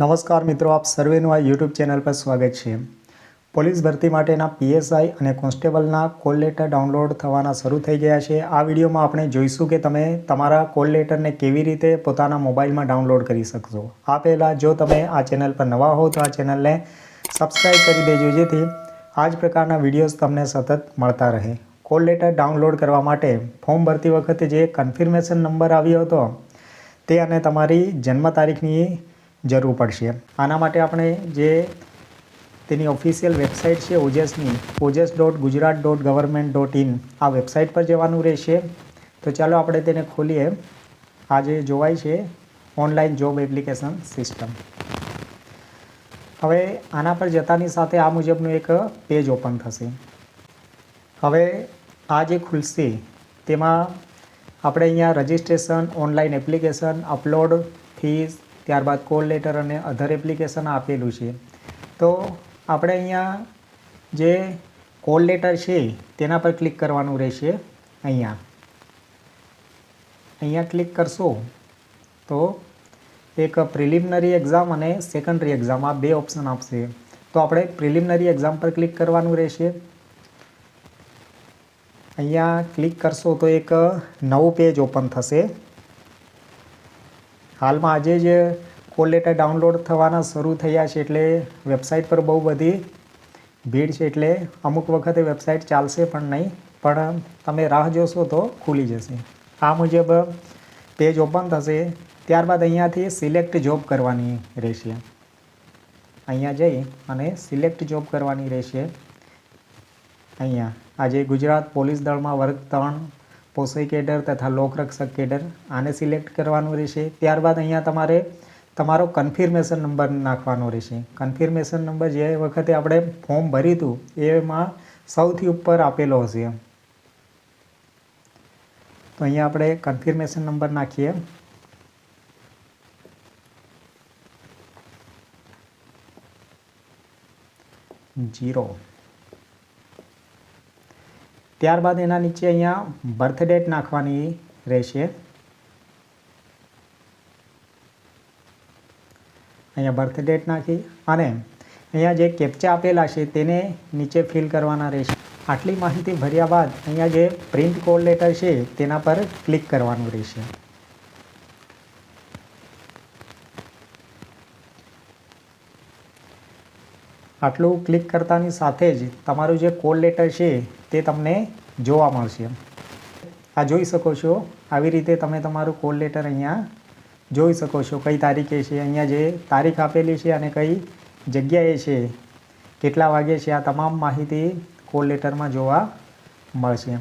નમસ્કાર મિત્રો, આપ સર્વેનું આ યુટ્યુબ ચેનલ પર સ્વાગત છે। પોલીસ ભરતી માટેના પીએસઆઈ અને કોન્સ્ટેબલના કોલ લેટર ડાઉનલોડ થવાના શરૂ થઈ ગયા છે। આ વિડીયોમાં આપણે જોઈશું કે તમે તમારા કોલ લેટરને કેવી રીતે પોતાના મોબાઈલમાં ડાઉનલોડ કરી શકશો। આ પહેલાં જો તમે આ ચેનલ પર નવા હો તો આ ચેનલને સબસ્ક્રાઈબ કરી દેજો, જેથી આ જ પ્રકારના વિડીયોઝ તમને સતત મળતા રહે। કોલ લેટર ડાઉનલોડ કરવા માટે ફોર્મ ભરતી વખતે જે કન્ફર્મેશન નંબર આવ્યો હતો તે અને તમારી જન્મ તારીખની જરૂર પડશે। આના માટે આપણે જે તેની ઓફિશિયલ વેબસાઇટ છે ઓજસની ojas.gujarat.government.in આ વેબસાઇટ પર જવાનું રહેશે। તો ચાલો આપણે તેને ખોલીએ। આ જે જોવાય છે ઓનલાઈન જોબ એપ્લિકેશન સિસ્ટમ। હવે આના પર જતાની સાથે આ મુજબનું એક પેજ ઓપન થશે। હવે આ જે ખુલશે તેમાં આપણે અહીંયા registration, online application, upload, fees, ત્યારબાદ કોલ લેટર અને અધર એપ્લિકેશન આપેલું છે। તો આપણે અહીંયા જે કોલ લેટર છે તેના પર ક્લિક કરવાનું રહેશે। અહીંયા ક્લિક કરશો તો એક પ્રિલિમિનરી એક્ઝામ અને સેકન્ડરી એક્ઝામ આ બે ઓપ્શન આપશે। તો આપણે પ્રિલિમિનરી એક્ઝામ પર ક્લિક કરવાનું રહેશે। અહીંયા ક્લિક કરશો તો એક નવું પેજ ઓપન થશે। હાલમાં આજે જ કોલ લેટર ડાઉનલોડ થવાના શરૂ થયા છે, એટલે વેબસાઇટ પર બહુ બધી ભીડ છે, એટલે અમુક વખતે વેબસાઇટ ચાલશે પણ નહીં, પણ તમે રાહ જોશો તો ખુલી જશે। આ મુજબ પેજ ઓપન થશે। ત્યારબાદ અહીંયાથી સિલેક્ટ જોબ કરવાની રહેશે। અહીંયા જઈ અને સિલેક્ટ જોબ કરવાની રહેશે। અહીંયા આજે ગુજરાત પોલીસ દળમાં વર્ગ 3 પોસઈ કેડર તથા લોકરક્ષક કેડર આને સિલેક્ટ કરવાનું રહેશે। ત્યારબાદ અહીંયા તમારે તમારો કન્ફર્મેશન નંબર નાખવાનો રહેશે। કન્ફર્મેશન નંબર જે વખતે આપણે ફોર્મ ભર્યું હતું એમાં સૌથી ઉપર આપેલો હશે। તો અહીંયા આપણે કન્ફર્મેશન નંબર નાખીએ। જીરો। ત્યારબાદ એના નીચે અહીંયા બર્થ ડેટ નાખવાની રહેશે। અહીંયા બર્થ ડેટ નાખી અને અહીંયા જે કેપ્ચા આપેલા છે તેને નીચે ફિલ કરવાના રહેશે। આટલી માહિતી ભર્યા બાદ અહીંયા જે પ્રિન્ટ કોલ લેટર છે તેના પર ક્લિક કરવાનું રહેશે। આટલું ક્લિક કરતાની સાથે જ તમારું જે કોલ લેટર છે તે તમને જોવા મળશે। આ જોઈ શકો છો, આવી રીતે તમે તમારું કોલ લેટર અહીંયા જોઈ શકો છો કઈ તારીખે છે, અહીંયા જે તારીખ આપેલી છે અને કઈ જગ્યાએ છે, કેટલા વાગે છે, આ તમામ માહિતી કોલ લેટરમાં જોવા મળશે।